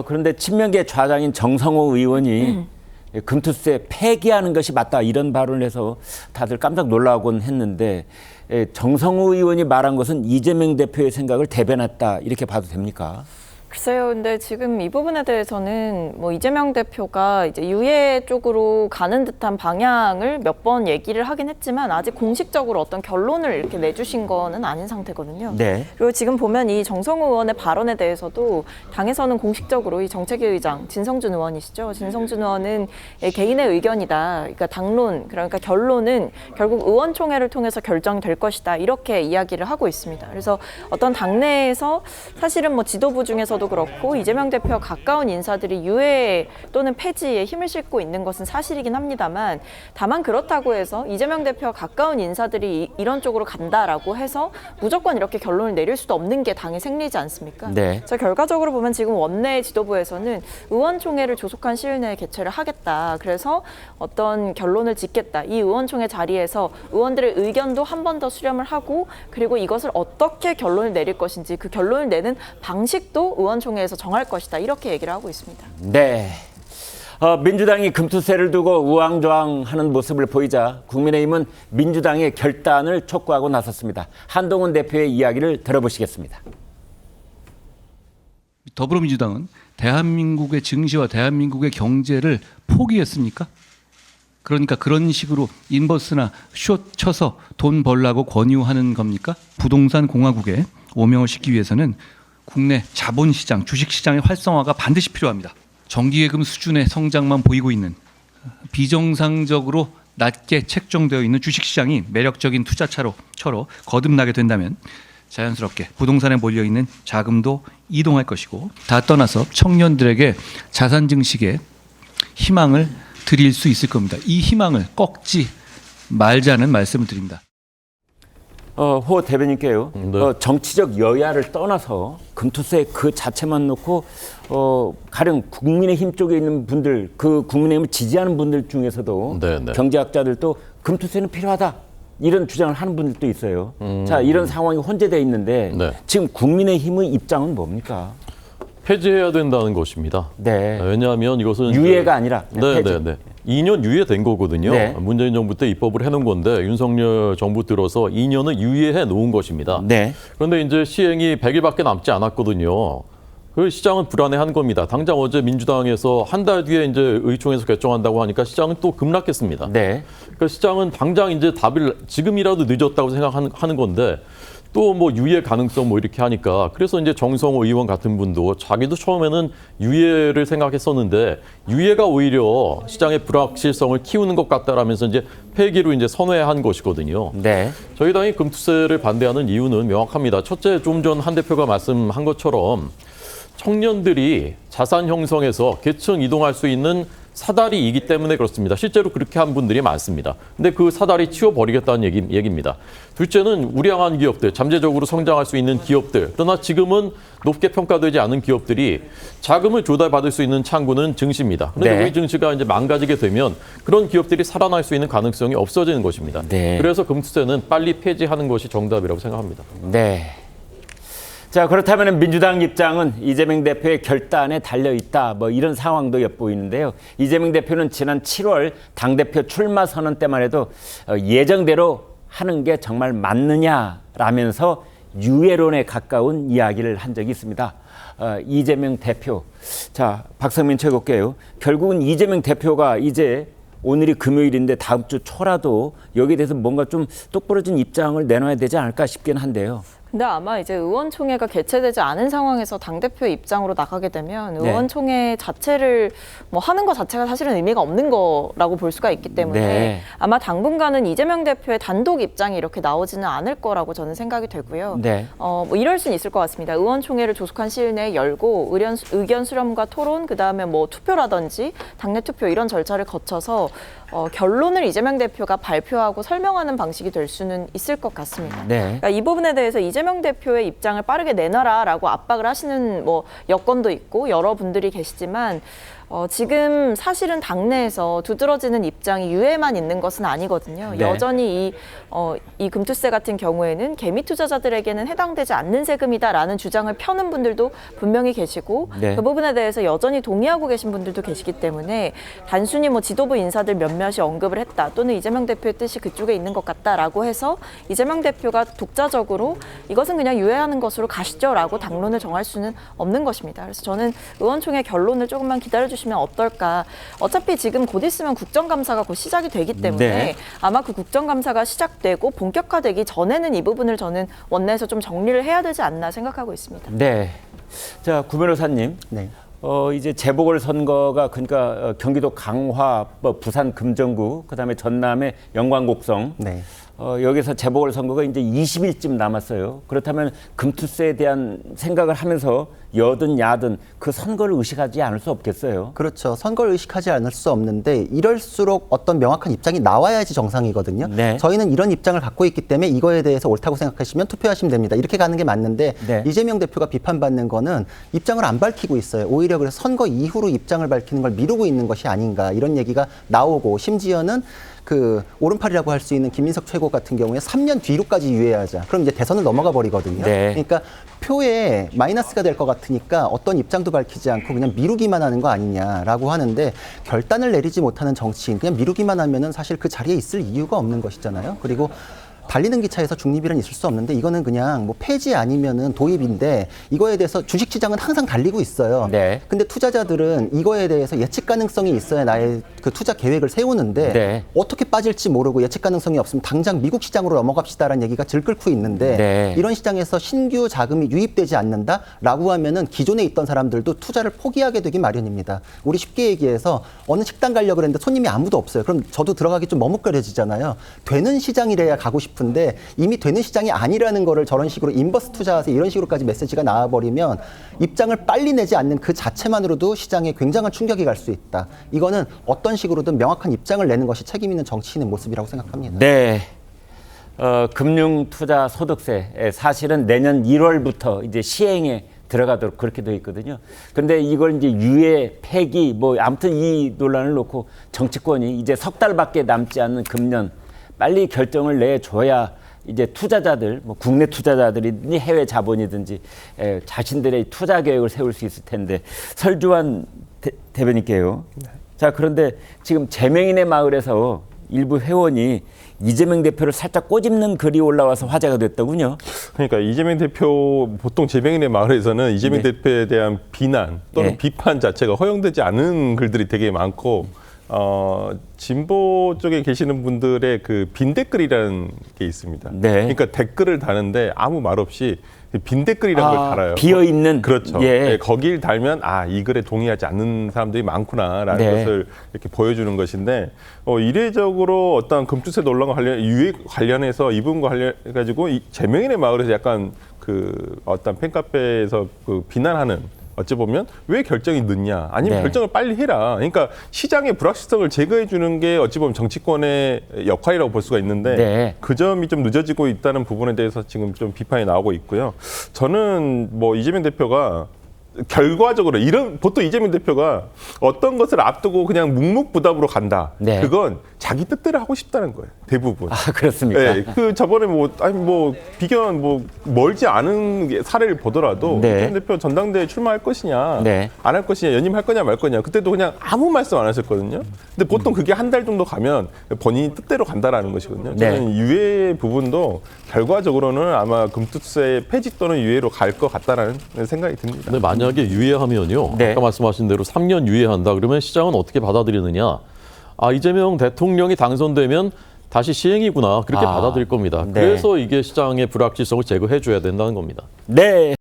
그런데 친명계 좌장인 정성호 의원이 금투세 폐기하는 것이 맞다 이런 발언을 해서 다들 깜짝 놀라곤 했는데 정성호 의원이 말한 것은 이재명 대표의 생각을 대변했다 이렇게 봐도 됩니까? 글쎄요, 근데 지금 이 부분에 대해서는 뭐 이재명 대표가 이제 유예 쪽으로 가는 듯한 방향을 몇 번 얘기를 하긴 했지만 아직 공식적으로 어떤 결론을 이렇게 내주신 거는 아닌 상태거든요. 네. 그리고 지금 보면 이 정성호 의원의 발언에 대해서도 당에서는 공식적으로 이 정책위 의장 진성준 의원이시죠. 진성준 의원은 개인의 의견이다. 그러니까 당론, 그러니까 결론은 결국 의원총회를 통해서 결정될 것이다. 이렇게 이야기를 하고 있습니다. 그래서 어떤 당내에서 사실은 뭐 지도부 중에서 도 그렇고 이재명 대표와 가까운 인사들이 유예 또는 폐지에 힘을 싣고 있는 것은 사실이긴 합니다만 다만 그렇다고 해서 이재명 대표와 가까운 인사들이 이런 쪽으로 간다라고 해서 무조건 이렇게 결론을 내릴 수도 없는 게 당의 생리지 않습니까? 네. 그래서 결과적으로 보면 지금 원내 지도부에서는 의원총회를 조속한 시일 내에 개최를 하겠다. 그래서 어떤 결론을 짓겠다. 이 의원총회 자리에서 의원들의 의견도 한 번 더 수렴을 하고 그리고 이것을 어떻게 결론을 내릴 것인지 그 결론을 내는 방식도 의원총회에서 정할 것이다. 이렇게 얘기를 하고 있습니다. 네. 민주당이 금투세를 두고 우왕좌왕하는 모습을 보이자 국민의힘은 민주당의 결단을 촉구하고 나섰습니다. 한동훈 대표의 이야기를 들어보시겠습니다. 더불어민주당은 대한민국의 증시와 대한민국의 경제를 포기했습니까? 그러니까 그런 식으로 인버스나 숏 쳐서 돈 벌라고 권유하는 겁니까? 부동산 공화국에 오명을 싣기 위해서는 국내 자본시장, 주식시장의 활성화가 반드시 필요합니다. 정기예금 수준의 성장만 보이고 있는 비정상적으로 낮게 책정되어 있는 주식시장이 매력적인 투자처로 거듭나게 된다면 자연스럽게 부동산에 몰려있는 자금도 이동할 것이고 다 떠나서 청년들에게 자산 증식에 희망을 드릴 수 있을 겁니다. 이 희망을 꺾지 말자는 말씀을 드립니다. 호 대변인께요. 네. 정치적 여야를 떠나서 금투세 그 자체만 놓고 가령 국민의힘 쪽에 있는 분들, 그 국민의힘을 지지하는 분들 중에서도 네, 네. 경제학자들도 금투세는 필요하다 이런 주장을 하는 분들도 있어요. 자, 이런 상황이 혼재되어 있는데 네. 지금 국민의힘의 입장은 뭡니까? 폐지해야 된다는 것입니다. 네. 왜냐하면 이것은 유예가 아니라 그냥 폐지. 네. 2년 유예된 거거든요. 네. 문재인 정부 때 입법을 해놓은 건데 윤석열 정부 들어서 2년을 유예해 놓은 것입니다. 네. 그런데 이제 시행이 100일밖에 남지 않았거든요. 그 시장은 불안해한 겁니다. 당장 어제 민주당에서 한 달 뒤에 이제 의총에서 결정한다고 하니까 시장은 또 급락했습니다. 네. 그러니까 시장은 당장 이제 답을 지금이라도 늦었다고 생각하는 건데 또 뭐 유예 가능성 뭐 이렇게 하니까 그래서 이제 정성호 의원 같은 분도 자기도 처음에는 유예를 생각했었는데 유예가 오히려 시장의 불확실성을 키우는 것 같다라면서 이제 폐기로 이제 선회한 것이거든요. 네. 저희 당이 금투세를 반대하는 이유는 명확합니다. 첫째, 좀 전 한 대표가 말씀한 것처럼 청년들이 자산 형성에서 계층 이동할 수 있는 사다리이기 때문에 그렇습니다. 실제로 그렇게 한 분들이 많습니다. 근데 그 사다리 치워버리겠다는 얘기입니다. 둘째는 우량한 기업들, 잠재적으로 성장할 수 있는 기업들, 그러나 지금은 높게 평가되지 않은 기업들이 자금을 조달받을 수 있는 창구는 증시입니다. 그런데 네. 우리 증시가 이제 망가지게 되면 그런 기업들이 살아날 수 있는 가능성이 없어지는 것입니다. 네. 그래서 금투세는 빨리 폐지하는 것이 정답이라고 생각합니다. 네. 자, 그렇다면 민주당 입장은 이재명 대표의 결단에 달려있다. 뭐 이런 상황도 엿보이는데요. 이재명 대표는 지난 7월 당대표 출마 선언 때만 해도 예정대로 하는 게 정말 맞느냐라면서 유예론에 가까운 이야기를 한 적이 있습니다. 이재명 대표. 자, 박성민 최고께요. 결국은 이재명 대표가 이제 오늘이 금요일인데 다음 주 초라도 여기에 대해서 뭔가 좀 똑부러진 입장을 내놔야 되지 않을까 싶긴 한데요. 근데 아마 이제 의원총회가 개최되지 않은 상황에서 당대표 입장으로 나가게 되면 네. 의원총회 자체를 뭐 하는 것 자체가 사실은 의미가 없는 거라고 볼 수가 있기 때문에 네. 아마 당분간은 이재명 대표의 단독 입장이 이렇게 나오지는 않을 거라고 저는 생각이 되고요. 네. 뭐 이럴 수는 있을 것 같습니다. 의원총회를 조속한 시일 내에 열고 의견 수렴과 토론, 그다음에 뭐 투표라든지 당내 투표 이런 절차를 거쳐서 결론을 이재명 대표가 발표하고 설명하는 방식이 될 수는 있을 것 같습니다. 네. 그러니까 이 부분에 대해서 이재명 대표의 입장을 빠르게 내놔라라고 압박을 하시는 뭐 여건도 있고 여러 분들이 계시지만 지금 사실은 당내에서 두드러지는 입장이 유예만 있는 것은 아니거든요. 네. 여전히 이 금투세 같은 경우에는 개미 투자자들에게는 해당되지 않는 세금이다라는 주장을 펴는 분들도 분명히 계시고 네. 그 부분에 대해서 여전히 동의하고 계신 분들도 계시기 때문에 단순히 뭐 지도부 인사들 몇몇이 언급을 했다 또는 이재명 대표의 뜻이 그쪽에 있는 것 같다라고 해서 이재명 대표가 독자적으로 이것은 그냥 유예하는 것으로 가시죠라고 당론을 정할 수는 없는 것입니다. 그래서 저는 의원총회 결론을 조금만 기다려주시면 어떨까. 어차피 지금 곧 있으면 국정감사가 곧 시작이 되기 때문에 네. 아마 그 국정감사가 시작되고 본격화되기 전에는 이 부분을 저는 원내에서 좀 정리를 해야 되지 않나 생각하고 있습니다. 네. 자, 구 변호사님. 네. 이제 재보궐선거가 그러니까 경기도 강화, 부산 금정구, 그다음에 전남의 영광곡성. 네. 여기서 재보궐선거가 이제 20일쯤 남았어요. 그렇다면 금투세에 대한 생각을 하면서 여든 야든 그 선거를 의식하지 않을 수 없겠어요. 그렇죠. 선거를 의식하지 않을 수 없는데 이럴수록 어떤 명확한 입장이 나와야지 정상이거든요. 네. 저희는 이런 입장을 갖고 있기 때문에 이거에 대해서 옳다고 생각하시면 투표하시면 됩니다. 이렇게 가는 게 맞는데 네. 이재명 대표가 비판받는 거는 입장을 안 밝히고 있어요. 오히려 그래서 선거 이후로 입장을 밝히는 걸 미루고 있는 것이 아닌가 이런 얘기가 나오고 심지어는 그 오른팔이라고 할 수 있는 김민석 최고 같은 경우에 3년 뒤로까지 유예하자. 그럼 이제 대선을 넘어가 버리거든요. 네. 그러니까 표에 마이너스가 될 것 같으니까 어떤 입장도 밝히지 않고 그냥 미루기만 하는 거 아니냐라고 하는데 결단을 내리지 못하는 정치인 그냥 미루기만 하면은 사실 그 자리에 있을 이유가 없는 것이잖아요. 그리고 달리는 기차에서 중립이란 있을 수 없는데 이거는 그냥 뭐 폐지 아니면은 도입인데 이거에 대해서 주식시장은 항상 달리고 있어요. 네. 근데 투자자들은 이거에 대해서 예측 가능성이 있어야 나의 그 투자 계획을 세우는데 네. 어떻게 빠질지 모르고 예측 가능성이 없으면 당장 미국 시장으로 넘어갑시다라는 얘기가 들끓고 있는데 네. 이런 시장에서 신규 자금이 유입되지 않는다라고 하면은 기존에 있던 사람들도 투자를 포기하게 되기 마련입니다. 우리 쉽게 얘기해서 어느 식당 가려고 그랬는데 손님이 아무도 없어요. 그럼 저도 들어가기 좀 머뭇거려지잖아요. 되는 시장이래야 가고 싶은데 이미 되는 시장이 아니라는 거를 저런 식으로 인버스 투자하세요 이런 식으로까지 메시지가 나와버리면 입장을 빨리 내지 않는 그 자체만으로도 시장에 굉장한 충격이 갈 수 있다. 이거는 어떤 식으로든 명확한 입장을 내는 것이 책임 있는 정치인의 모습이라고 생각합니다. 네. 금융투자소득세 사실은 내년 1월부터 이제 시행에 들어가도록 그렇게 되어 있거든요. 근데 이걸 이제 유예, 폐기, 뭐 아무튼 이 논란을 놓고 정치권이 이제 석 달밖에 남지 않는 금년 빨리 결정을 내줘야 이제 투자자들, 뭐 국내 투자자들이니 해외 자본이든지 자신들의 투자 계획을 세울 수 있을 텐데 설주환 대변인께요. 자, 그런데 지금 재명인의 마을에서 일부 회원이 이재명 대표를 살짝 꼬집는 글이 올라와서 화제가 됐더군요. 그러니까 이재명 대표 보통 재명인의 마을에서는 이재명 네. 대표에 대한 비난 또는 네. 비판 자체가 허용되지 않은 글들이 되게 많고 진보 쪽에 계시는 분들의 그 빈댓글이라는 게 있습니다. 네. 그러니까 댓글을 다는데 아무 말 없이 빈댓글이라는 걸 달아요. 비어 있는 그렇죠. 예. 네, 거길 달면 이 글에 동의하지 않는 사람들이 많구나라는 네. 것을 이렇게 보여주는 것인데 이례적으로 어떤 금투세 논란과 유예 관련해서 이 부분과 관련해 가지고 이 재명인의 마을에서 약간 그 어떤 팬카페에서 그 비난하는. 어찌 보면 왜 결정이 늦냐 아니면 네. 결정을 빨리 해라. 그러니까 시장의 불확실성을 제거해 주는 게 어찌 보면 정치권의 역할이라고 볼 수가 있는데 네. 그 점이 좀 늦어지고 있다는 부분에 대해서 지금 좀 비판이 나오고 있고요. 저는 뭐 이재명 대표가 결과적으로 보통 이재명 대표가 어떤 것을 앞두고 그냥 묵묵부답으로 간다. 네. 그건 자기 뜻대로 하고 싶다는 거예요. 대부분. 그렇습니까? 네, 그 저번에 비견 멀지 않은 사례를 보더라도 네. 이재명 대표 전당대회 출마할 것이냐, 네. 안 할 것이냐, 연임할 거냐 말 거냐 그때도 그냥 아무 말씀 안 하셨거든요. 근데 보통 그게 한 달 정도 가면 본인이 뜻대로 간다라는 것이거든요. 네. 저는 유예 부분도 결과적으로는 아마 금투세 폐지 또는 유예로 갈 것 같다라는 생각이 듭니다. 근데 만약에 유예하면요. 네. 아까 말씀하신 대로 3년 유예한다. 그러면 시장은 어떻게 받아들이느냐. 이재명 대통령이 당선되면 다시 시행이구나. 그렇게 받아들일 겁니다. 네. 그래서 이게 시장의 불확실성을 제거해 줘야 된다는 겁니다. 네.